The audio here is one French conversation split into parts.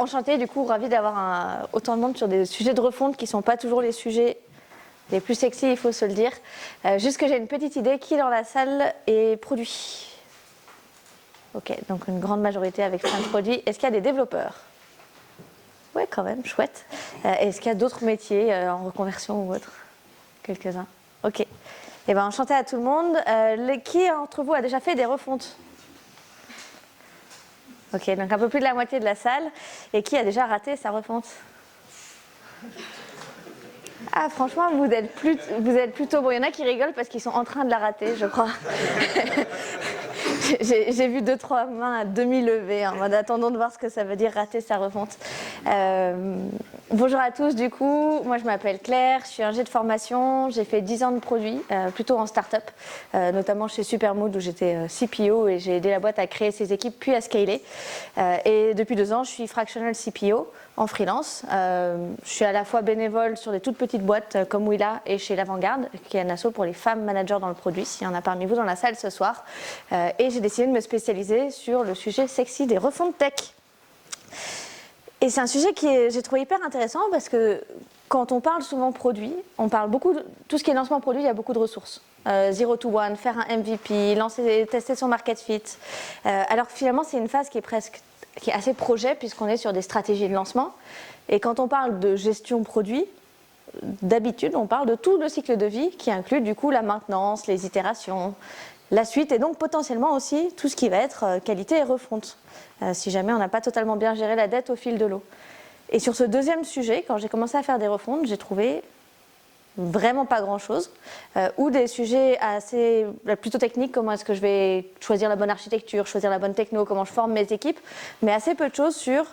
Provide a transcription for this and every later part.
enchantée, du coup, ravie d'avoir autant de monde sur des sujets de refonte qui ne sont pas toujours les sujets les plus sexy, il faut se le dire. Juste que j'ai une petite idée, qui dans la salle est produit? Ok, donc une grande majorité avec plein de produits. Est-ce qu'il y a des développeurs? Ouais, quand même, chouette. Est-ce qu'il y a d'autres métiers en reconversion ou autre? Quelques-uns. Ok. Eh bien, enchanté à tout le monde. Qui d'entre vous a déjà fait des refontes? Ok, donc un peu plus de la moitié de la salle. Et qui a déjà raté sa refonte? Ah, franchement, vous êtes plutôt... Bon, il y en a qui rigolent parce qu'ils sont en train de la rater, je crois. J'ai vu 2-3 mains à demi levées en mode attendons de voir ce que ça veut dire rater sa refonte. Bonjour à tous, du coup, moi je m'appelle Claire, je suis ingé de formation, j'ai fait 10 ans de produit, plutôt en start-up, notamment chez Supermood où j'étais CPO et j'ai aidé la boîte à créer ses équipes puis à scaler. Et depuis 2 ans, je suis fractional CPO en freelance. Je suis à la fois bénévole sur des toutes petites boîtes comme Willa et chez l'Avant-Garde, qui est un asso pour les femmes managers dans le produit, s'il y en a parmi vous dans la salle ce soir. Et j'ai décidé de me spécialiser sur le sujet sexy des refontes tech. Et c'est un sujet que j'ai trouvé hyper intéressant parce que quand on parle souvent produit, on parle beaucoup de tout ce qui est lancement produit, il y a beaucoup de ressources. 0 to 1, faire un MVP, tester son market fit. Alors que finalement, c'est une phase qui est assez projet puisqu'on est sur des stratégies de lancement. Et quand on parle de gestion produit, d'habitude, on parle de tout le cycle de vie qui inclut du coup la maintenance, les itérations, la suite et donc potentiellement aussi tout ce qui va être qualité et refonte, si jamais on n'a pas totalement bien géré la dette au fil de l'eau. Et sur ce deuxième sujet, quand j'ai commencé à faire des refontes, j'ai trouvé vraiment pas grand-chose, ou des sujets plutôt techniques, comment est-ce que je vais choisir la bonne architecture, choisir la bonne techno, comment je forme mes équipes, mais assez peu de choses sur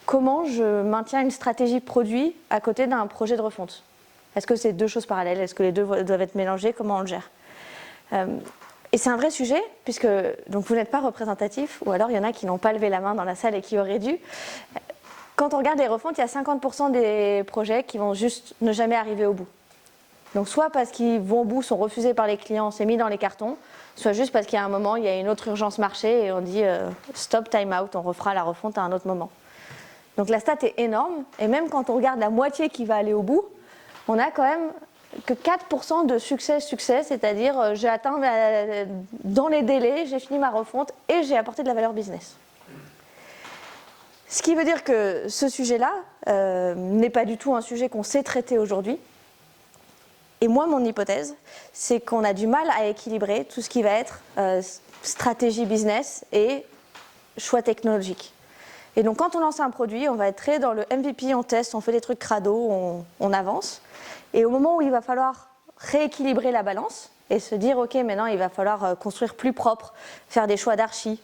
comment je maintiens une stratégie produit à côté d'un projet de refonte. Est-ce que c'est 2 choses parallèles? Est-ce que les 2 doivent être mélangés? Comment on le gère? Et c'est un vrai sujet, puisque donc vous n'êtes pas représentatif, ou alors il y en a qui n'ont pas levé la main dans la salle et qui auraient dû. Quand on regarde les refontes, il y a 50% des projets qui vont juste ne jamais arriver au bout. Donc soit parce qu'ils vont au bout, sont refusés par les clients, c'est mis dans les cartons, soit juste parce qu'il y a un moment, il y a une autre urgence marché et on dit stop, time out, on refera la refonte à un autre moment. Donc la stat est énorme, et même quand on regarde la moitié qui va aller au bout, on a quand même que 4% de succès, c'est-à-dire j'ai atteint dans les délais, j'ai fini ma refonte et j'ai apporté de la valeur business. Ce qui veut dire que ce sujet-là n'est pas du tout un sujet qu'on sait traiter aujourd'hui. Et moi, mon hypothèse, c'est qu'on a du mal à équilibrer tout ce qui va être stratégie business et choix technologique. Et donc quand on lance un produit, on va être très dans le MVP, on teste, on fait des trucs crado, on avance. Et au moment où il va falloir rééquilibrer la balance et se dire ok, maintenant il va falloir construire plus propre, faire des choix d'archi,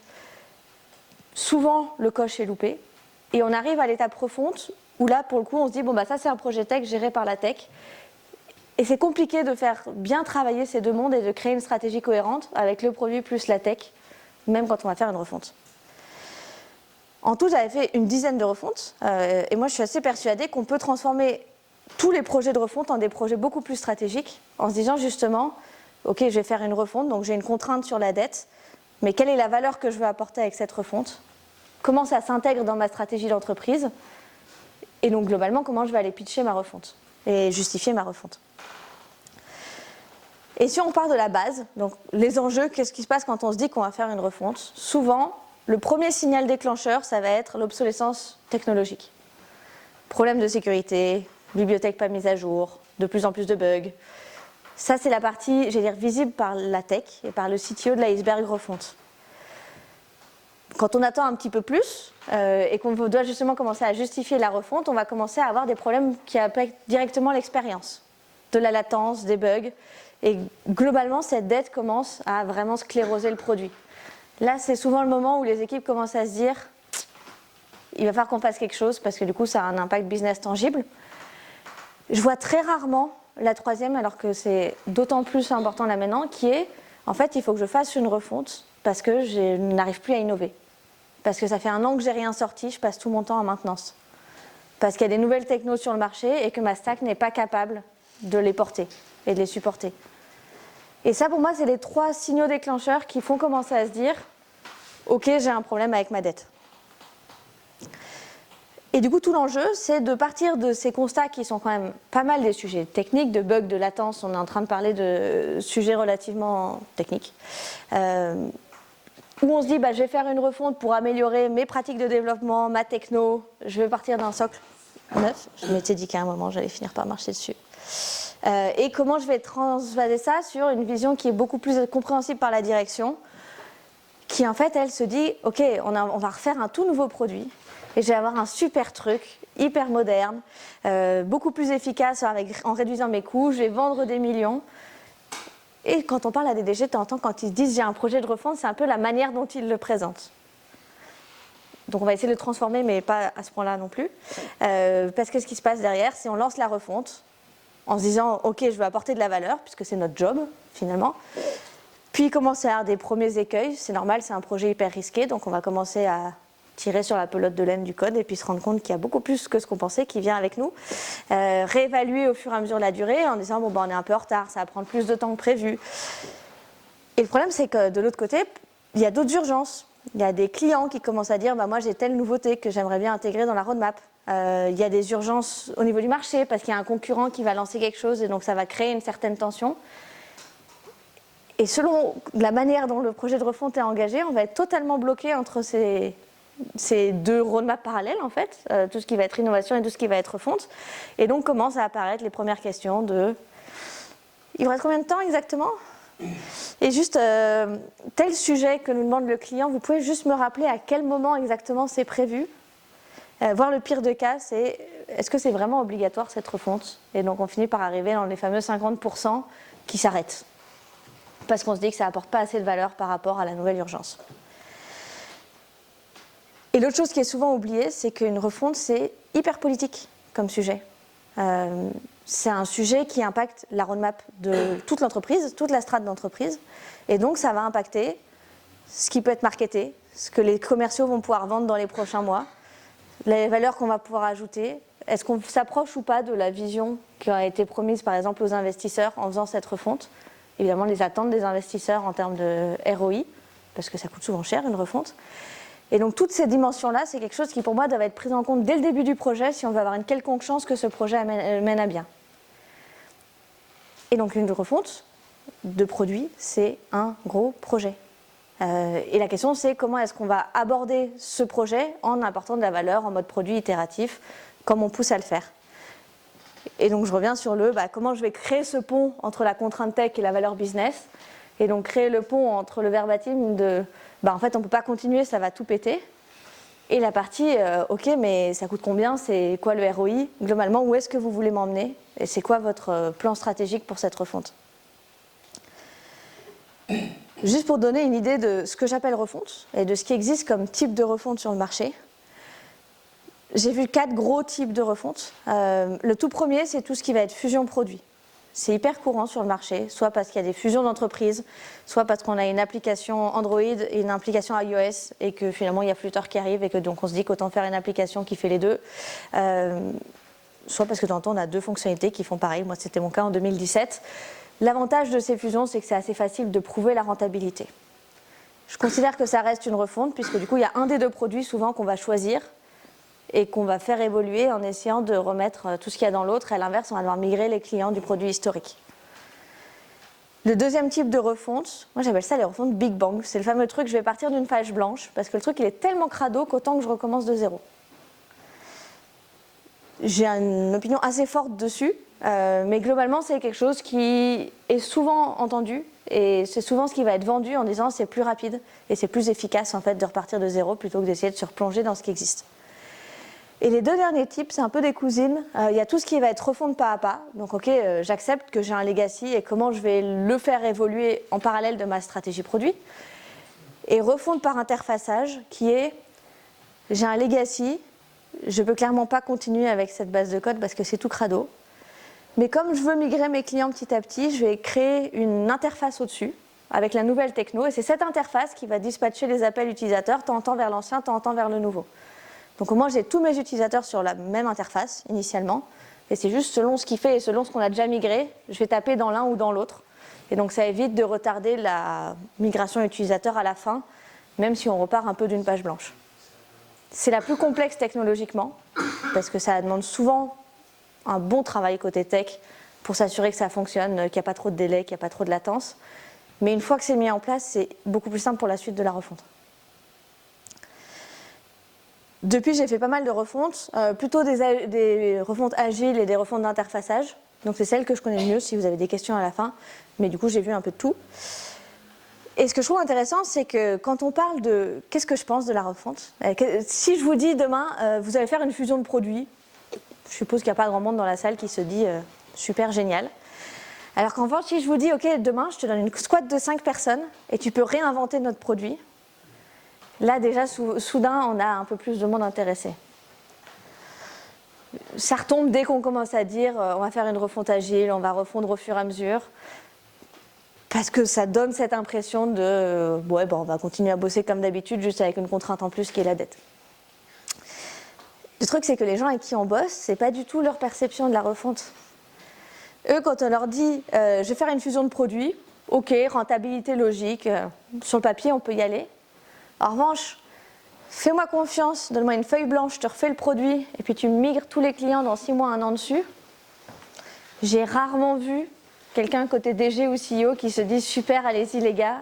souvent le coche est loupé. Et on arrive à l'étape refonte où là pour le coup on se dit bon bah ça c'est un projet tech géré par la tech. Et c'est compliqué de faire bien travailler ces 2 mondes et de créer une stratégie cohérente avec le produit plus la tech, même quand on va faire une refonte. En tout, j'avais fait une dizaine de refontes et moi je suis assez persuadée qu'on peut transformer tous les projets de refonte en des projets beaucoup plus stratégiques en se disant justement ok, je vais faire une refonte, donc j'ai une contrainte sur la dette, mais quelle est la valeur que je veux apporter avec cette refonte? Comment ça s'intègre dans ma stratégie d'entreprise? Et donc globalement, comment je vais aller pitcher ma refonte et justifier ma refonte? Et si on part de la base, donc les enjeux, qu'est-ce qui se passe quand on se dit qu'on va faire une refonte? Souvent, le premier signal déclencheur, ça va être l'obsolescence technologique. Problème de sécurité, bibliothèque pas mise à jour, de plus en plus de bugs. Ça, c'est la partie, je vais dire, visible par la tech et par le CTO de l'iceberg refonte. Quand on attend un petit peu plus et qu'on doit justement commencer à justifier la refonte, on va commencer à avoir des problèmes qui affectent directement l'expérience, de la latence, des bugs. Et globalement, cette dette commence à vraiment scléroser le produit. Là, c'est souvent le moment où les équipes commencent à se dire il va falloir qu'on fasse quelque chose parce que du coup, ça a un impact business tangible. Je vois très rarement la troisième, alors que c'est d'autant plus important là maintenant, qui est en fait, il faut que je fasse une refonte parce que je n'arrive plus à innover. Parce que ça fait 1 an que j'ai rien sorti, je passe tout mon temps en maintenance. Parce qu'il y a des nouvelles technos sur le marché et que ma stack n'est pas capable de les porter et de les supporter. Et ça, pour moi, c'est les 3 signaux déclencheurs qui font commencer à se dire ok, j'ai un problème avec ma dette. Et du coup, tout l'enjeu, c'est de partir de ces constats qui sont quand même pas mal des sujets techniques, de bugs, de latence. On est en train de parler de sujets relativement techniques. Où on se dit, je vais faire une refonte pour améliorer mes pratiques de développement, ma techno. Je vais partir d'un socle neuf. Je m'étais dit qu'à un moment, j'allais finir par marcher dessus. Et comment je vais transvaser ça sur une vision qui est beaucoup plus compréhensible par la direction, qui en fait, elle se dit, ok, on va refaire un tout nouveau produit. Et je vais avoir un super truc, hyper moderne, beaucoup plus efficace en réduisant mes coûts, je vais vendre des millions. Et quand on parle à des DG, tu entends quand ils disent j'ai un projet de refonte, c'est un peu la manière dont ils le présentent. Donc on va essayer de le transformer, mais pas à ce point-là non plus. Parce que ce qui se passe derrière, c'est on lance la refonte en se disant ok, je veux apporter de la valeur, puisque c'est notre job finalement. Puis il commence à y avoir des premiers écueils, c'est normal, c'est un projet hyper risqué, donc on va commencer à tirer sur la pelote de laine du code et puis se rendre compte qu'il y a beaucoup plus que ce qu'on pensait qui vient avec nous. Réévaluer au fur et à mesure la durée en disant on est un peu en retard, ça va prendre plus de temps que prévu. Et le problème, c'est que de l'autre côté, il y a d'autres urgences. Il y a des clients qui commencent à dire moi j'ai telle nouveauté que j'aimerais bien intégrer dans la roadmap. Il y a des urgences au niveau du marché parce qu'il y a un concurrent qui va lancer quelque chose et donc ça va créer une certaine tension. Et selon la manière dont le projet de refonte est engagé, on va être totalement bloqué entre ces deux roadmaps parallèles en fait, tout ce qui va être innovation et tout ce qui va être refonte. Et donc commencent à apparaître les premières questions de il vous reste combien de temps exactement ? Et juste tel sujet que nous demande le client, vous pouvez juste me rappeler à quel moment exactement c'est prévu. Voire le pire de cas, c'est est-ce que c'est vraiment obligatoire cette refonte ? Et donc on finit par arriver dans les fameux 50% qui s'arrêtent. Parce qu'on se dit que ça n'apporte pas assez de valeur par rapport à la nouvelle urgence. Et l'autre chose qui est souvent oubliée, c'est qu'une refonte, c'est hyper politique comme sujet. C'est un sujet qui impacte la roadmap de toute l'entreprise, toute la strate d'entreprise. Et donc, ça va impacter ce qui peut être marketé, ce que les commerciaux vont pouvoir vendre dans les prochains mois, les valeurs qu'on va pouvoir ajouter. Est-ce qu'on s'approche ou pas de la vision qui a été promise, par exemple, aux investisseurs en faisant cette refonte ? Évidemment, les attentes des investisseurs en termes de ROI, parce que ça coûte souvent cher, une refonte. Et donc toutes ces dimensions-là, c'est quelque chose qui pour moi doit être pris en compte dès le début du projet si on veut avoir une quelconque chance que ce projet mène à bien. Et donc une refonte de produit, c'est un gros projet. Et la question c'est comment est-ce qu'on va aborder ce projet en apportant de la valeur en mode produit itératif, comme on pousse à le faire. Et donc je reviens sur comment je vais créer ce pont entre la contrainte tech et la valeur business. Et donc créer le pont entre le verbatim de en fait on ne peut pas continuer, ça va tout péter. Et la partie ok mais ça coûte combien, c'est quoi le ROI ? Globalement, où est-ce que vous voulez m'emmener ? Et c'est quoi votre plan stratégique pour cette refonte ? Juste pour donner une idée de ce que j'appelle refonte et de ce qui existe comme type de refonte sur le marché. J'ai vu 4 gros types de refonte. Le tout premier, c'est tout ce qui va être fusion produit. C'est hyper courant sur le marché, soit parce qu'il y a des fusions d'entreprises, soit parce qu'on a une application Android et une application iOS et que finalement il y a Flutter qui arrive et que donc on se dit qu'autant faire une application qui fait les deux. Soit parce que de temps en temps on a 2 fonctionnalités qui font pareil. Moi c'était mon cas en 2017. L'avantage de ces fusions, c'est que c'est assez facile de prouver la rentabilité. Je considère que ça reste une refonte puisque du coup il y a un des 2 produits souvent qu'on va choisir et qu'on va faire évoluer en essayant de remettre tout ce qu'il y a dans l'autre. Et à l'inverse, on va devoir migrer les clients du produit historique. Le deuxième type de refonte, moi j'appelle ça les refontes Big Bang. C'est le fameux truc, je vais partir d'une page blanche, parce que le truc il est tellement crado qu'autant que je recommence de zéro. J'ai une opinion assez forte dessus, mais globalement c'est quelque chose qui est souvent entendu, et c'est souvent ce qui va être vendu en disant c'est plus rapide, et c'est plus efficace en fait de repartir de zéro plutôt que d'essayer de se replonger dans ce qui existe. Et les 2 derniers types, c'est un peu des cousines. Il y a tout ce qui va être refonte pas à pas. Donc ok, j'accepte que j'ai un legacy et comment je vais le faire évoluer en parallèle de ma stratégie produit. Et refonte par interfaçage qui est, j'ai un legacy, je ne peux clairement pas continuer avec cette base de code parce que c'est tout crado. Mais comme je veux migrer mes clients petit à petit, je vais créer une interface au-dessus avec la nouvelle techno. Et c'est cette interface qui va dispatcher les appels utilisateurs, tant en temps vers l'ancien, tant en temps vers le nouveau. Donc moi j'ai tous mes utilisateurs sur la même interface initialement et c'est juste selon ce qu'il fait et selon ce qu'on a déjà migré, je vais taper dans l'un ou dans l'autre. Et donc ça évite de retarder la migration utilisateur à la fin, même si on repart un peu d'une page blanche. C'est la plus complexe technologiquement parce que ça demande souvent un bon travail côté tech pour s'assurer que ça fonctionne, qu'il n'y a pas trop de délai, qu'il n'y a pas trop de latence. Mais une fois que c'est mis en place, c'est beaucoup plus simple pour la suite de la refonte. Depuis, j'ai fait pas mal de refontes, plutôt des refontes agiles et des refontes d'interfaçage. Donc c'est celle que je connais le mieux si vous avez des questions à la fin. Mais du coup, j'ai vu un peu de tout. Et ce que je trouve intéressant, c'est que quand on parle de qu'est-ce que je pense de la refonte, si je vous dis demain, vous allez faire une fusion de produits, je suppose qu'il n'y a pas grand monde dans la salle qui se dit super génial. Alors qu'en revanche, si je vous dis, ok, demain, je te donne une squad de 5 personnes et tu peux réinventer notre produit, là déjà, soudain, on a un peu plus de monde intéressé. Ça retombe dès qu'on commence à dire, on va faire une refonte agile, on va refondre au fur et à mesure. Parce que ça donne cette impression de ouais, bon, on va continuer à bosser comme d'habitude, juste avec une contrainte en plus qui est la dette. Le truc, c'est que les gens avec qui on bosse, c'est pas du tout leur perception de la refonte. Eux, quand on leur dit je vais faire une fusion de produits, ok, rentabilité logique, sur le papier, on peut y aller. En revanche, fais-moi confiance, donne-moi une feuille blanche, je te refais le produit, et puis tu migres tous les clients dans 6 mois, 1 an dessus. J'ai rarement vu quelqu'un côté DG ou CEO qui se dit super, allez-y les gars,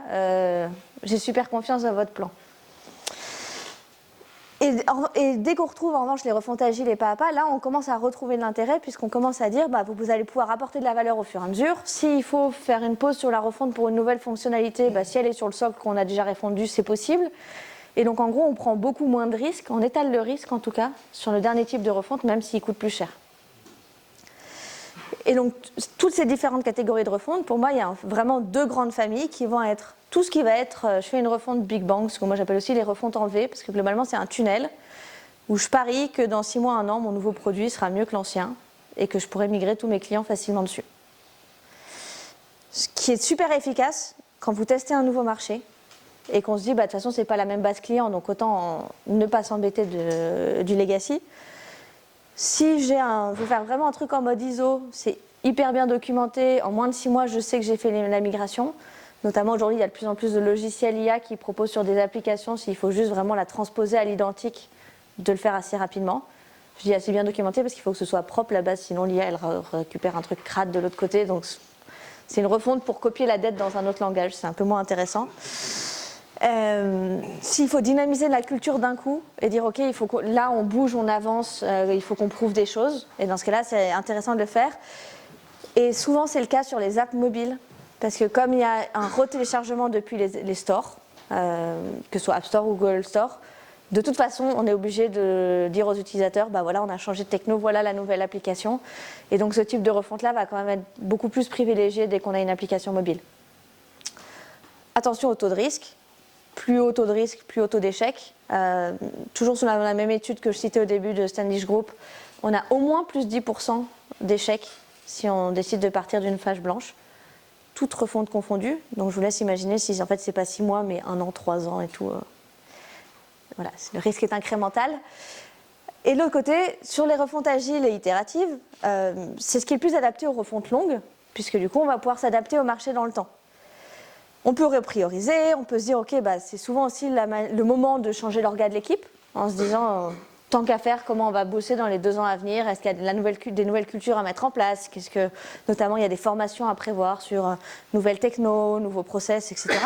j'ai super confiance dans votre plan. Et dès qu'on retrouve en revanche les refontes agiles et pas à pas, là on commence à retrouver de l'intérêt puisqu'on commence à dire bah, vous allez pouvoir apporter de la valeur au fur et à mesure. S'il faut faire une pause sur la refonte pour une nouvelle fonctionnalité, bah, si elle est sur le socle qu'on a déjà refondu, c'est possible. Et donc en gros on prend beaucoup moins de risques, on étale le risque en tout cas sur le dernier type de refonte même s'il coûte plus cher. Et donc, toutes ces différentes catégories de refonte, pour moi, il y a vraiment 2 grandes familles qui vont être tout ce qui va être, je fais une refonte Big Bang, ce que moi j'appelle aussi les refontes en V, parce que globalement c'est un tunnel où je parie que dans 6 mois, 1 an, mon nouveau produit sera mieux que l'ancien et que je pourrai migrer tous mes clients facilement dessus. Ce qui est super efficace quand vous testez un nouveau marché et qu'on se dit, bah, de toute façon, c'est pas la même base client, donc autant ne pas s'embêter du legacy. Si je veux faire vraiment un truc en mode ISO, c'est hyper bien documenté. En moins de 6 mois, je sais que j'ai fait la migration. Notamment aujourd'hui, il y a de plus en plus de logiciels IA qui proposent sur des applications, s'il faut juste vraiment la transposer à l'identique, de le faire assez rapidement. Je dis assez bien documenté parce qu'il faut que ce soit propre la base, sinon l'IA elle récupère un truc crade de l'autre côté. Donc c'est une refonte pour copier la dette dans un autre langage, c'est un peu moins intéressant. S'il faut dynamiser la culture d'un coup et dire ok, là on bouge, on avance, il faut qu'on prouve des choses, et dans ce cas-là c'est intéressant de le faire. Et souvent c'est le cas sur les apps mobiles, parce que comme il y a un retéléchargement depuis les stores, que ce soit App Store ou Google Store, de toute façon on est obligé de dire aux utilisateurs bah voilà, on a changé de techno, voilà la nouvelle application, et donc ce type de refonte là va quand même être beaucoup plus privilégié dès qu'on a une application mobile. Attention au taux de risque. Plus haut taux de risque, plus haut taux d'échec. Toujours sur la même étude que je citais au début de Standish Group, on a au moins plus 10% d'échecs si on décide de partir d'une page blanche, toute refonte confondue. Donc je vous laisse imaginer si en fait c'est pas 6 mois mais 1 an, 3 ans et tout. Voilà, le risque est incrémental. Et de l'autre côté, sur les refontes agiles et itératives, c'est ce qui est le plus adapté aux refontes longues, puisque du coup on va pouvoir s'adapter au marché dans le temps. On peut reprioriser, on peut se dire ok, bah, c'est souvent aussi le moment de changer l'orga de l'équipe, en se disant tant qu'à faire, comment on va bosser dans les 2 ans à venir, est-ce qu'il y a des nouvelles cultures à mettre en place, notamment il y a des formations à prévoir sur nouvelles techno, nouveaux process, etc.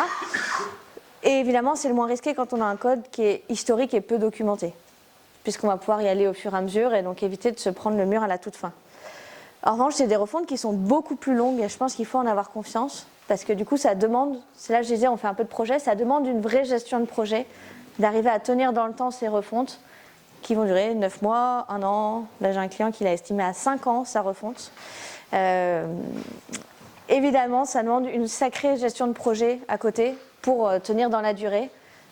Et évidemment c'est le moins risqué quand on a un code qui est historique et peu documenté, puisqu'on va pouvoir y aller au fur et à mesure et donc éviter de se prendre le mur à la toute fin. En revanche, c'est des refontes qui sont beaucoup plus longues et je pense qu'il faut en avoir confiance. Parce que du coup, ça demande, c'est là que je disais, on fait un peu de projet, ça demande une vraie gestion de projet, d'arriver à tenir dans le temps ces refontes qui vont durer 9 mois, 1 an. Là, j'ai un client qui l'a estimé à 5 ans, sa refonte. Évidemment, ça demande une sacrée gestion de projet à côté pour tenir dans la durée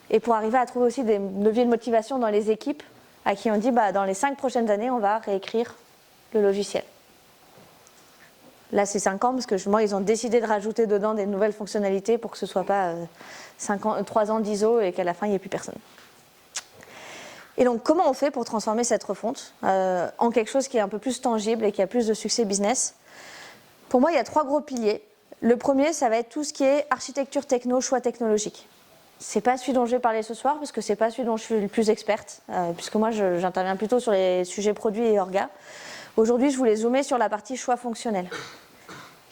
et pour arriver à trouver aussi des leviers de motivation dans les équipes à qui on dit, bah, dans les 5 prochaines années, on va réécrire le logiciel. Là, c'est 5 ans parce que justement, ils ont décidé de rajouter dedans des nouvelles fonctionnalités pour que ce ne soit pas 3 ans d'ISO et qu'à la fin, il n'y ait plus personne. Et donc, comment on fait pour transformer cette refonte en quelque chose qui est un peu plus tangible et qui a plus de succès business? Pour moi, il y a 3 gros piliers. Le premier, ça va être tout ce qui est architecture techno, choix technologique. c'est pas celui dont je vais parler ce soir, parce que c'est pas celui dont je suis le plus experte, puisque moi j'interviens plutôt sur les sujets produits et orga. Aujourd'hui, je voulais zoomer sur la partie choix fonctionnel,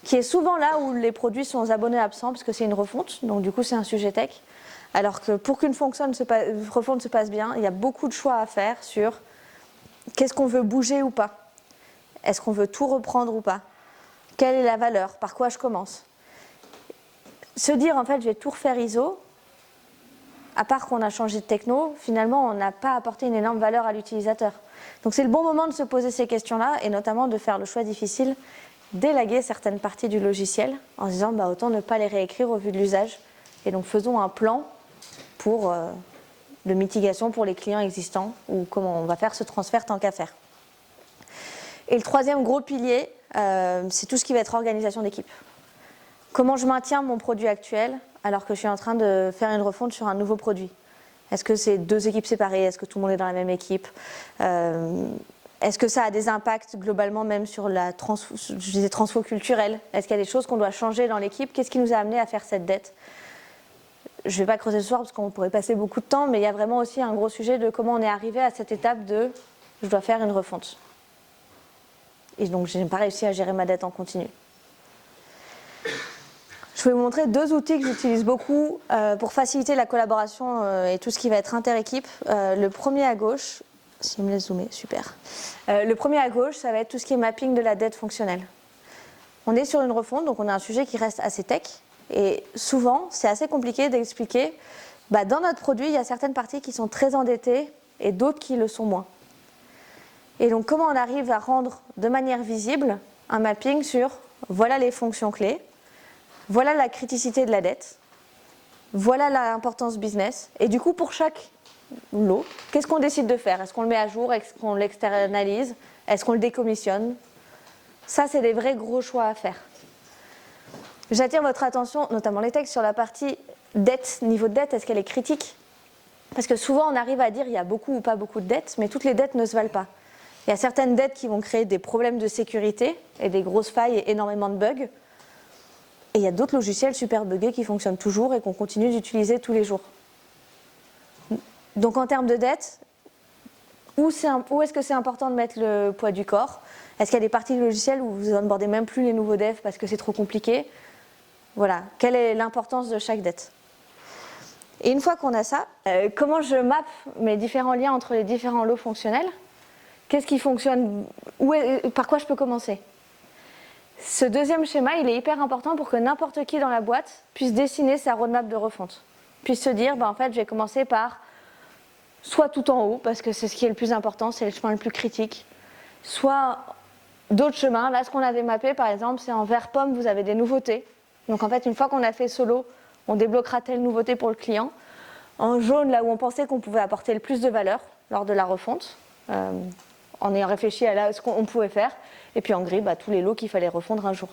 qui est souvent là où les produits sont aux abonnés absents, parce que c'est une refonte, donc du coup c'est un sujet tech. Alors que pour qu'une refonte se passe bien, il y a beaucoup de choix à faire sur qu'est-ce qu'on veut bouger ou pas. Est-ce qu'on veut tout reprendre ou pas? Quelle est la valeur? Par quoi je commence? Se dire en fait je vais tout refaire ISO, à part qu'on a changé de techno, finalement on n'a pas apporté une énorme valeur à l'utilisateur. Donc c'est le bon moment de se poser ces questions-là et notamment de faire le choix difficile, d'élaguer certaines parties du logiciel en se disant autant ne pas les réécrire au vu de l'usage. Et donc faisons un plan pour de mitigation pour les clients existants ou comment on va faire ce transfert tant qu'à faire. Et le troisième gros pilier, c'est tout ce qui va être organisation d'équipe. Comment je maintiens mon produit actuel alors que je suis en train de faire une refonte sur un nouveau produit? Est-ce que c'est 2 équipes séparées? Est-ce que tout le monde est dans la même équipe? Est-ce que ça a des impacts globalement même sur la transfo culturelle? Est-ce qu'il y a des choses qu'on doit changer dans l'équipe? Qu'est-ce qui nous a amené à faire cette dette? Je ne vais pas creuser ce soir parce qu'on pourrait passer beaucoup de temps, mais il y a vraiment aussi un gros sujet de comment on est arrivé à cette étape de je dois faire une refonte. Et donc je n'ai pas réussi à gérer ma dette en continu. Je vais vous montrer 2 outils que j'utilise beaucoup pour faciliter la collaboration et tout ce qui va être inter-équipe. Le premier à gauche, si on me laisse zoomer, super. Le premier à gauche, ça va être tout ce qui est mapping de la dette fonctionnelle. On est sur une refonte, donc on a un sujet qui reste assez tech. Et souvent, c'est assez compliqué d'expliquer, dans notre produit, il y a certaines parties qui sont très endettées et d'autres qui le sont moins. Et donc, comment on arrive à rendre de manière visible un mapping sur voilà les fonctions clés, voilà la criticité de la dette, voilà l'importance business. Et du coup, pour chaque lot, qu'est-ce qu'on décide de faire? Est-ce qu'on le met à jour? Est-ce qu'on l'externalise? Est-ce qu'on le décommissionne? Ça, c'est des vrais gros choix à faire. J'attire votre attention, notamment les textes, sur la partie dette, niveau de dette, est-ce qu'elle est critique? Parce que souvent on arrive à dire il y a beaucoup ou pas beaucoup de dettes, mais toutes les dettes ne se valent pas. Il y a certaines dettes qui vont créer des problèmes de sécurité et des grosses failles et énormément de bugs. Et il y a d'autres logiciels super buggés qui fonctionnent toujours et qu'on continue d'utiliser tous les jours. Donc en termes de dette, où est-ce que c'est important de mettre le poids du corps? Est-ce qu'il y a des parties du logiciel où vous n'onboardez même plus les nouveaux devs parce que c'est trop compliqué? Voilà, quelle est l'importance de chaque dette? Et une fois qu'on a ça, comment je mappe mes différents liens entre les différents lots fonctionnels? Qu'est-ce qui fonctionne? Par quoi je peux commencer? Ce deuxième schéma, il est hyper important pour que n'importe qui dans la boîte puisse dessiner sa roadmap de refonte. Puisse se dire, en fait, je vais commencer par soit tout en haut, parce que c'est ce qui est le plus important, c'est le chemin le plus critique, soit d'autres chemins. Là, ce qu'on avait mappé, par exemple, c'est en vert pomme, vous avez des nouveautés. Donc en fait, une fois qu'on a fait solo, on débloquera telle nouveauté pour le client. En jaune, là où on pensait qu'on pouvait apporter le plus de valeur lors de la refonte, en ayant réfléchi à ce qu'on pouvait faire. Et puis en gris, tous les lots qu'il fallait refondre un jour.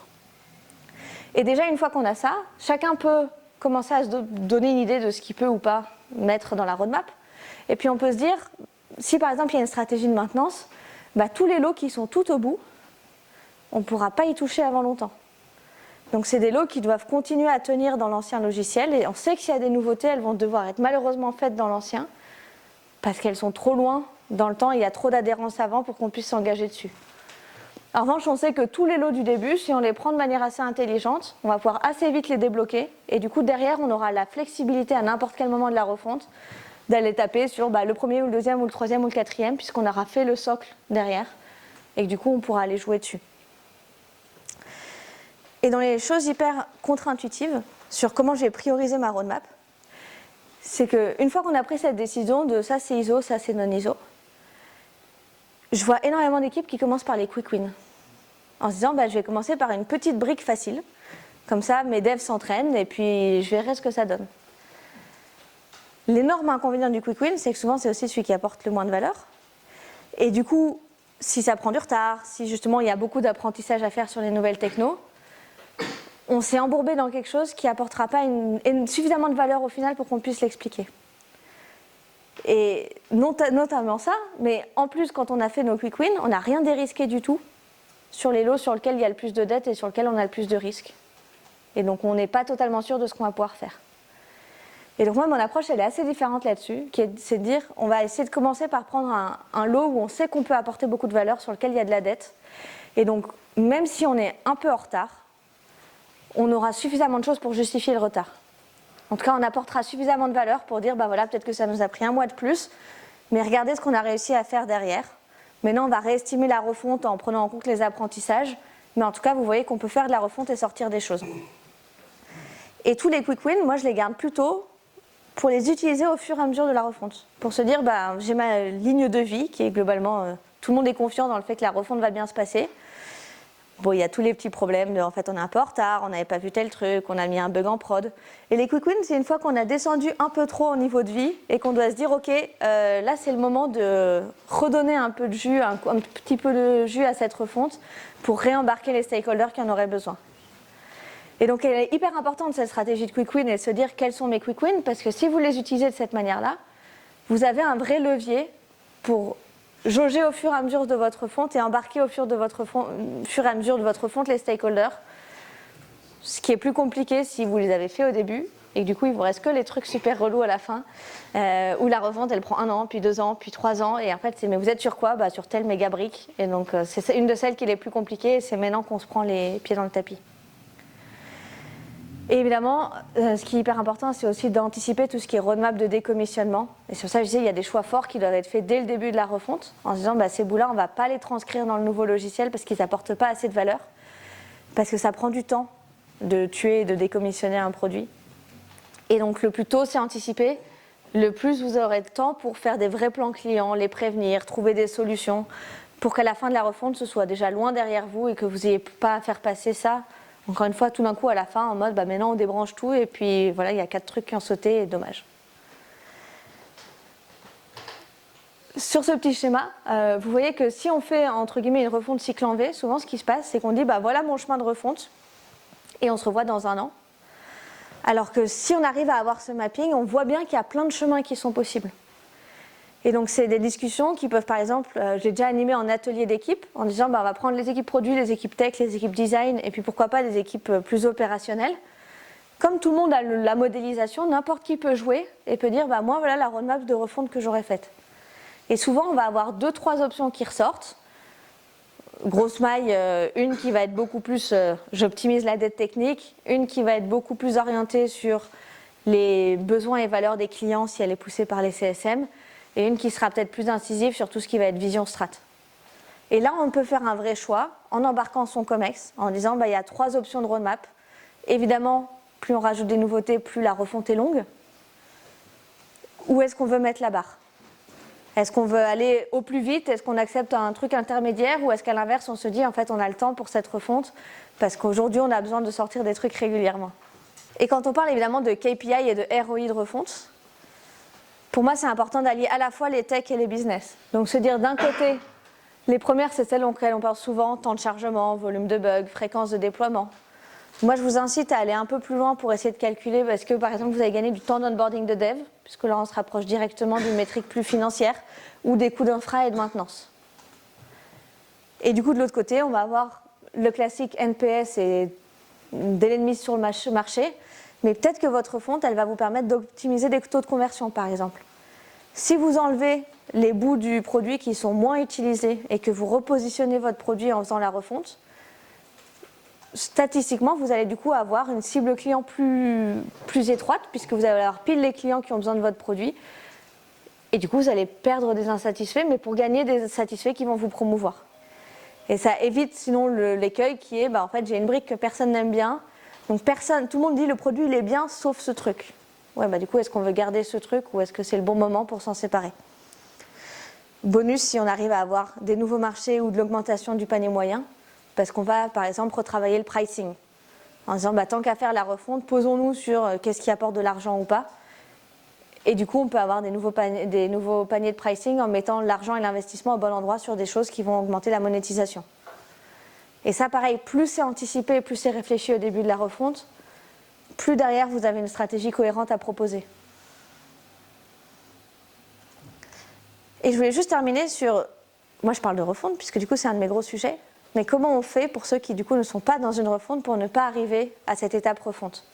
Et déjà, une fois qu'on a ça, chacun peut commencer à se donner une idée de ce qu'il peut ou pas mettre dans la roadmap. Et puis on peut se dire, si par exemple il y a une stratégie de maintenance, tous les lots qui sont tout au bout, on ne pourra pas y toucher avant longtemps. Donc c'est des lots qui doivent continuer à tenir dans l'ancien logiciel et on sait que s'il y a des nouveautés, elles vont devoir être malheureusement faites dans l'ancien parce qu'elles sont trop loin dans le temps, il y a trop d'adhérence avant pour qu'on puisse s'engager dessus. En revanche, on sait que tous les lots du début, si on les prend de manière assez intelligente, on va pouvoir assez vite les débloquer et du coup derrière on aura la flexibilité à n'importe quel moment de la refonte d'aller taper sur le premier ou le deuxième ou le troisième ou le quatrième puisqu'on aura fait le socle derrière et que du coup on pourra aller jouer dessus. Et dans les choses hyper contre-intuitives sur comment je vais prioriser ma roadmap, c'est qu'une fois qu'on a pris cette décision de ça c'est ISO, ça c'est non ISO, je vois énormément d'équipes qui commencent par les quick wins. En se disant je vais commencer par une petite brique facile, comme ça mes devs s'entraînent et puis je verrai ce que ça donne. L'énorme inconvénient du quick win, c'est que souvent c'est aussi celui qui apporte le moins de valeur. Et du coup, si ça prend du retard, si justement il y a beaucoup d'apprentissage à faire sur les nouvelles technos, on s'est embourbé dans quelque chose qui n'apportera pas suffisamment de valeur au final pour qu'on puisse l'expliquer. Et notamment ça, mais en plus quand on a fait nos quick wins, on n'a rien dérisqué du tout sur les lots sur lesquels il y a le plus de dettes et sur lesquels on a le plus de risques. Et donc on n'est pas totalement sûr de ce qu'on va pouvoir faire. Et donc moi, mon approche, elle est assez différente là-dessus, c'est de dire, on va essayer de commencer par prendre un lot où on sait qu'on peut apporter beaucoup de valeur, sur lequel il y a de la dette. Et donc, même si on est un peu en retard, on aura suffisamment de choses pour justifier le retard. En tout cas, on apportera suffisamment de valeur pour dire, bah voilà, peut-être que ça nous a pris un mois de plus, mais regardez ce qu'on a réussi à faire derrière. Maintenant, on va réestimer la refonte en prenant en compte les apprentissages, mais en tout cas, vous voyez qu'on peut faire de la refonte et sortir des choses. Et tous les quick wins, moi, je les garde plutôt pour les utiliser au fur et à mesure de la refonte. Pour se dire, bah, j'ai ma ligne de vie qui est globalement, tout le monde est confiant dans le fait que la refonte va bien se passer. Bon, il y a tous les petits problèmes de, en fait, on est un peu en retard, on n'avait pas vu tel truc, on a mis un bug en prod. Et les quick wins, c'est une fois qu'on a descendu un peu trop au niveau de vie et qu'on doit se dire, ok, là, c'est le moment de redonner un peu de jus, un petit peu de jus à cette refonte pour réembarquer les stakeholders qui en auraient besoin. Et donc, elle est hyper importante, cette stratégie de quick win, et de se dire quels sont mes quick wins, parce que si vous les utilisez de cette manière-là, vous avez un vrai levier pour jauger au fur et à mesure de votre refonte et embarquer au fur et à mesure de votre refonte les stakeholders, ce qui est plus compliqué si vous les avez fait au début, et du coup, il vous reste que les trucs super relous à la fin, où la refonte, elle prend 1 an, puis 2 ans, puis 3 ans, et en fait, c'est mais vous êtes sur quoi ? Bah, sur telle méga brique, et donc c'est une de celles qui est les plus compliquées, et c'est maintenant qu'on se prend les pieds dans le tapis. Et évidemment, ce qui est hyper important, c'est aussi d'anticiper tout ce qui est roadmap de décommissionnement. Et sur ça, je disais, il y a des choix forts qui doivent être faits dès le début de la refonte, en se disant, bah, ces bouts-là, on ne va pas les transcrire dans le nouveau logiciel parce qu'ils n'apportent pas assez de valeur, parce que ça prend du temps de tuer et de décommissionner un produit. Et donc, le plus tôt c'est anticipé, le plus vous aurez de temps pour faire des vrais plans clients, les prévenir, trouver des solutions, pour qu'à la fin de la refonte, ce soit déjà loin derrière vous et que vous n'ayez pas à faire passer ça. Encore une fois, tout d'un coup, à la fin, en mode, bah maintenant on débranche tout et puis voilà, il y a 4 trucs qui ont sauté et dommage. Sur ce petit schéma, vous voyez que si on fait, entre guillemets, une refonte cycle en V, souvent ce qui se passe, c'est qu'on dit, bah voilà mon chemin de refonte et on se revoit dans 1 an. Alors que si on arrive à avoir ce mapping, on voit bien qu'il y a plein de chemins qui sont possibles. Et donc, c'est des discussions qui peuvent, par exemple, j'ai déjà animé en atelier d'équipe, en disant, bah, on va prendre les équipes produits, les équipes tech, les équipes design, et puis pourquoi pas des équipes plus opérationnelles. Comme tout le monde a la modélisation, n'importe qui peut jouer et peut dire, bah, moi, voilà la roadmap de refonte que j'aurais faite. Et souvent, on va avoir 2-3 options qui ressortent. Grosse maille, une qui va être beaucoup plus, j'optimise la dette technique, une qui va être beaucoup plus orientée sur les besoins et valeurs des clients si elle est poussée par les CSM, et une qui sera peut-être plus incisive sur tout ce qui va être vision strat. Et là, on peut faire un vrai choix en embarquant son COMEX, en disant bah, il y a 3 options de roadmap. Évidemment, plus on rajoute des nouveautés, plus la refonte est longue. Où est-ce qu'on veut mettre la barre ? Est-ce qu'on veut aller au plus vite ? Est-ce qu'on accepte un truc intermédiaire ? Ou est-ce qu'à l'inverse, on se dit en fait on a le temps pour cette refonte parce qu'aujourd'hui, on a besoin de sortir des trucs régulièrement. Et quand on parle évidemment de KPI et de ROI de refonte, pour moi, c'est important d'allier à la fois les tech et les business. Donc se dire d'un côté, les premières, c'est celles auxquelles on parle souvent, temps de chargement, volume de bugs, fréquence de déploiement. Moi, je vous incite à aller un peu plus loin pour essayer de calculer, parce que par exemple, vous avez gagné du temps d'onboarding de dev, puisque là, on se rapproche directement d'une métrique plus financière, ou des coûts d'infra et de maintenance. Et du coup, de l'autre côté, on va avoir le classique NPS et délai de mise sur le marché, mais peut-être que votre fonte, elle va vous permettre d'optimiser des taux de conversion, par exemple. Si vous enlevez les bouts du produit qui sont moins utilisés et que vous repositionnez votre produit en faisant la refonte, statistiquement, vous allez du coup avoir une cible client plus étroite, puisque vous allez avoir pile les clients qui ont besoin de votre produit. Et du coup, vous allez perdre des insatisfaits, mais pour gagner des satisfaits qui vont vous promouvoir. Et ça évite sinon l'écueil qui est, bah, en fait, j'ai une brique que personne n'aime bien. Donc tout le monde dit le produit il est bien, sauf ce truc. Ouais, bah, du coup, est-ce qu'on veut garder ce truc ou est-ce que c'est le bon moment pour s'en séparer ? Bonus si on arrive à avoir des nouveaux marchés ou de l'augmentation du panier moyen, parce qu'on va, par exemple, retravailler le pricing. En disant, bah, tant qu'à faire la refonte, posons-nous sur qu'est-ce qui apporte de l'argent ou pas. Et du coup, on peut avoir des nouveaux paniers de pricing en mettant l'argent et l'investissement au bon endroit sur des choses qui vont augmenter la monétisation. Et ça, pareil, plus c'est anticipé, plus c'est réfléchi au début de la refonte, plus derrière vous avez une stratégie cohérente à proposer. Et je voulais juste terminer sur, moi je parle de refonte puisque du coup c'est un de mes gros sujets, mais comment on fait pour ceux qui du coup ne sont pas dans une refonte pour ne pas arriver à cette étape refonte ?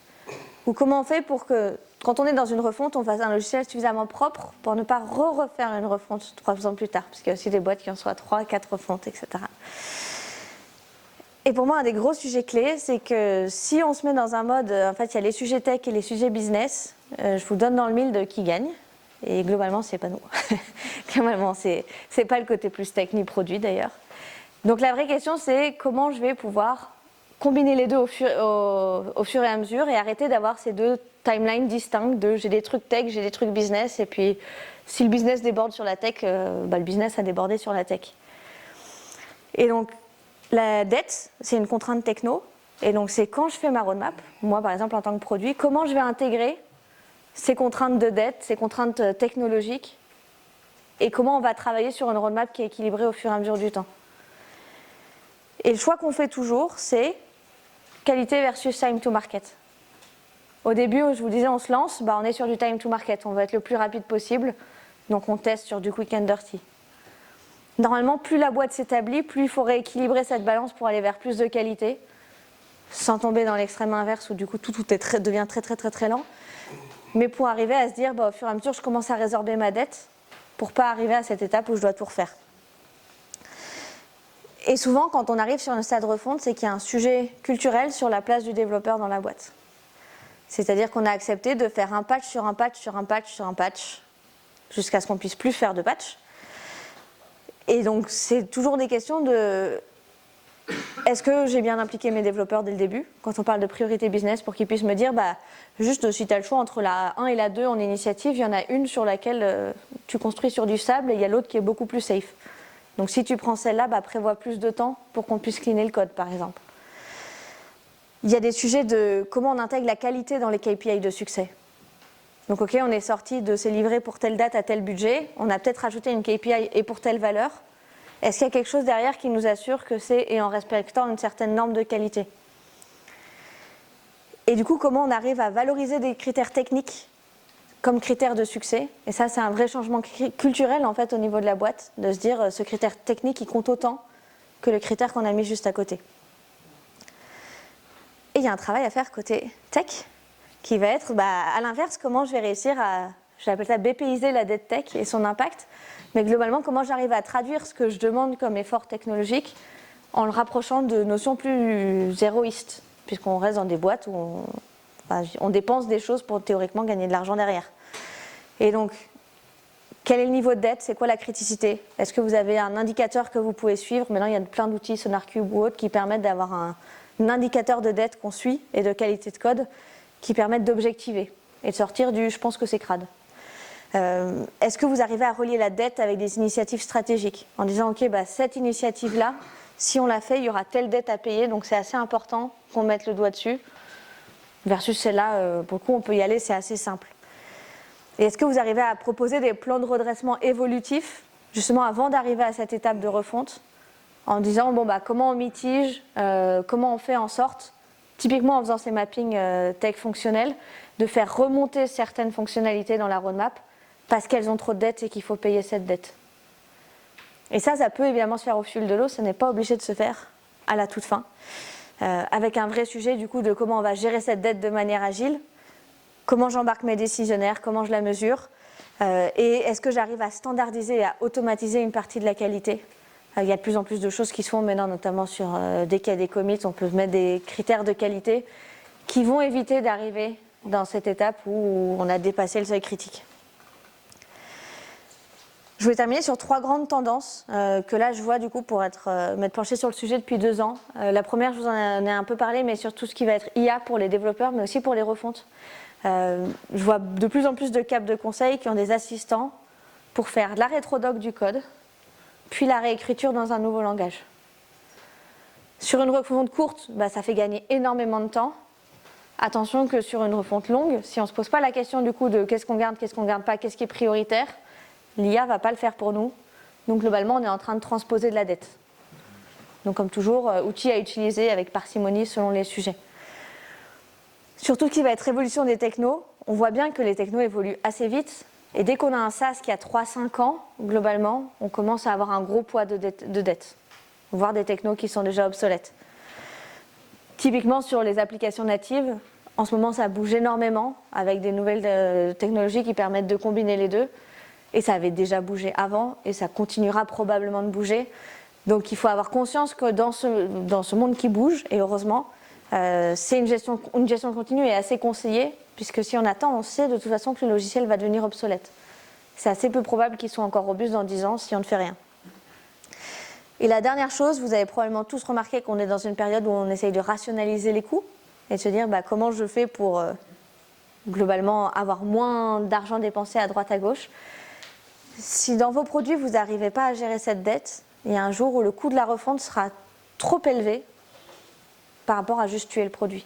Ou comment on fait pour que quand on est dans une refonte, on fasse un logiciel suffisamment propre pour ne pas refaire une refonte 3 ans plus tard, parce qu'il y a aussi des boîtes qui en soient 3, 4 refontes, etc. Et pour moi, un des gros sujets clés, c'est que si on se met dans un mode, en fait, il y a les sujets tech et les sujets business, je vous donne dans le mille de qui gagne. Et globalement, c'est pas nous. Globalement, c'est pas le côté plus tech ni produit d'ailleurs. Donc la vraie question, c'est comment je vais pouvoir combiner les deux au fur et à mesure et arrêter d'avoir ces deux timelines distinctes de j'ai des trucs tech, j'ai des trucs business, et puis si le business déborde sur la tech, le business a débordé sur la tech. Et donc, la dette, c'est une contrainte techno, et donc c'est quand je fais ma roadmap, moi par exemple en tant que produit, comment je vais intégrer ces contraintes de dette, ces contraintes technologiques, et comment on va travailler sur une roadmap qui est équilibrée au fur et à mesure du temps. Et le choix qu'on fait toujours, c'est qualité versus time to market. Au début, je vous disais, on se lance, on est sur du time to market, on va être le plus rapide possible, donc on teste sur du quick and dirty. Normalement, plus la boîte s'établit, plus il faut rééquilibrer cette balance pour aller vers plus de qualité, sans tomber dans l'extrême inverse où du coup tout devient très lent. Mais pour arriver à se dire, au fur et à mesure, je commence à résorber ma dette pour ne pas arriver à cette étape où je dois tout refaire. Et souvent, quand on arrive sur un stade refonte, c'est qu'il y a un sujet culturel sur la place du développeur dans la boîte. C'est-à-dire qu'on a accepté de faire un patch sur un patch sur un patch sur un patch, jusqu'à ce qu'on ne puisse plus faire de patch. Et donc, c'est toujours des questions de est-ce que j'ai bien impliqué mes développeurs dès le début, quand on parle de priorité business, pour qu'ils puissent me dire, juste si tu as le choix entre la 1 et la 2 en initiative, il y en a une sur laquelle tu construis sur du sable et il y a l'autre qui est beaucoup plus safe. Donc si tu prends celle-là, prévois plus de temps pour qu'on puisse cleaner le code, par exemple. Il y a des sujets de comment on intègre la qualité dans les KPI de succès. Donc ok, on est sorti de ces livrets pour telle date à tel budget, on a peut-être rajouté une KPI et pour telle valeur. Est-ce qu'il y a quelque chose derrière qui nous assure que c'est et en respectant une certaine norme de qualité? Et du coup, comment on arrive à valoriser des critères techniques comme critères de succès? Et ça, c'est un vrai changement culturel en fait au niveau de la boîte, de se dire ce critère technique il compte autant que le critère qu'on a mis juste à côté. Et il y a un travail à faire côté tech qui va être, à l'inverse, comment je vais réussir à, j'appelle ça BPiser la dette tech et son impact, mais globalement, comment j'arrive à traduire ce que je demande comme effort technologique en le rapprochant de notions plus héroïstes, puisqu'on reste dans des boîtes où on dépense des choses pour théoriquement gagner de l'argent derrière. Et donc, quel est le niveau de dette? C'est quoi la criticité? Est-ce que vous avez un indicateur que vous pouvez suivre? Maintenant, il y a plein d'outils, SonarCube ou autres, qui permettent d'avoir un indicateur de dette qu'on suit et de qualité de code qui permettent d'objectiver et de sortir du « je pense que c'est crade ». Est-ce que vous arrivez à relier la dette avec des initiatives stratégiques en disant « ok, cette initiative-là, si on la fait, il y aura telle dette à payer, donc c'est assez important qu'on mette le doigt dessus » versus celle-là, pour le coup, on peut y aller, c'est assez simple. Et est-ce que vous arrivez à proposer des plans de redressement évolutifs, justement avant d'arriver à cette étape de refonte, en disant comment on mitige, comment on fait en sorte, typiquement en faisant ces mappings tech fonctionnels, de faire remonter certaines fonctionnalités dans la roadmap parce qu'elles ont trop de dettes et qu'il faut payer cette dette. Et ça peut évidemment se faire au fil de l'eau, ça n'est pas obligé de se faire à la toute fin, avec un vrai sujet du coup de comment on va gérer cette dette de manière agile, comment j'embarque mes décisionnaires, comment je la mesure, et est-ce que j'arrive à standardiser et à automatiser une partie de la qualité. Il y a de plus en plus de choses qui se font maintenant, notamment sur dès qu'il y a des commits, on peut mettre des critères de qualité qui vont éviter d'arriver dans cette étape où on a dépassé le seuil critique. Je vais terminer sur 3 grandes tendances que là je vois du coup pour m'être penchée sur le sujet depuis 2 ans. La première, je vous en ai un peu parlé, mais sur tout ce qui va être IA pour les développeurs, mais aussi pour les refontes. Je vois de plus en plus de caps de conseil qui ont des assistants pour faire de la rétrodoc du code, puis la réécriture dans un nouveau langage. Sur une refonte courte, ça fait gagner énormément de temps. Attention que sur une refonte longue, si on ne se pose pas la question du coup de qu'est-ce qu'on garde pas, qu'est-ce qui est prioritaire, l'IA ne va pas le faire pour nous. Donc globalement, on est en train de transposer de la dette. Donc comme toujours, outil à utiliser avec parcimonie selon les sujets. Sur tout ce qui va être évolution des technos, on voit bien que les technos évoluent assez vite. Et dès qu'on a un SaaS qui a 3-5 ans, globalement, on commence à avoir un gros poids de dette, voire des technos qui sont déjà obsolètes. Typiquement sur les applications natives, En ce moment, ça bouge énormément avec des nouvelles technologies qui permettent de combiner les deux. Et ça avait déjà bougé avant et ça continuera probablement de bouger. Donc il faut avoir conscience que dans ce monde qui bouge, et heureusement, c'est une gestion continue et assez conseillée, puisque si on attend, on sait de toute façon que le logiciel va devenir obsolète. C'est assez peu probable qu'il soit encore robuste dans 10 ans si on ne fait rien. Et la dernière chose, vous avez probablement tous remarqué qu'on est dans une période où on essaye de rationaliser les coûts et de se dire comment je fais pour globalement avoir moins d'argent dépensé à droite à gauche. Si dans vos produits vous n'arrivez pas à gérer cette dette, il y a un jour où le coût de la refonte sera trop élevé par rapport à juste tuer le produit.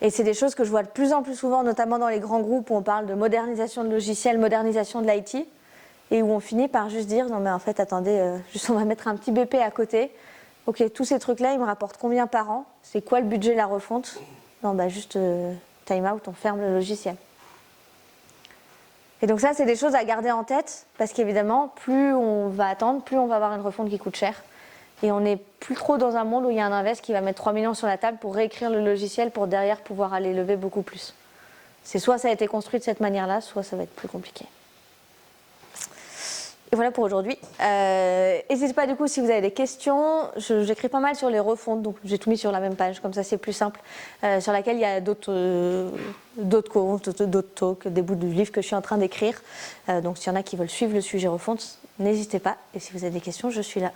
Et c'est des choses que je vois de plus en plus souvent, notamment dans les grands groupes où on parle de modernisation de logiciels, modernisation de l'IT, et où on finit par juste dire non mais en fait attendez, juste on va mettre un petit BP à côté. Ok, tous ces trucs-là, ils me rapportent combien par an? C'est quoi le budget de la refonte? Non, juste time out, on ferme le logiciel. Et donc ça, c'est des choses à garder en tête, parce qu'évidemment, plus on va attendre, plus on va avoir une refonte qui coûte cher. Et on n'est plus trop dans un monde où il y a un invest qui va mettre 3 millions sur la table pour réécrire le logiciel pour derrière pouvoir aller lever beaucoup plus. C'est soit ça a été construit de cette manière-là, soit ça va être plus compliqué. Et voilà pour aujourd'hui. N'hésitez pas du coup si vous avez des questions. J'écris pas mal sur les refontes, donc j'ai tout mis sur la même page, comme ça c'est plus simple, sur laquelle il y a d'autres comptes, d'autres talks, des bouts du livre que je suis en train d'écrire. Donc s'il y en a qui veulent suivre le sujet refonte, n'hésitez pas. Et si vous avez des questions, je suis là.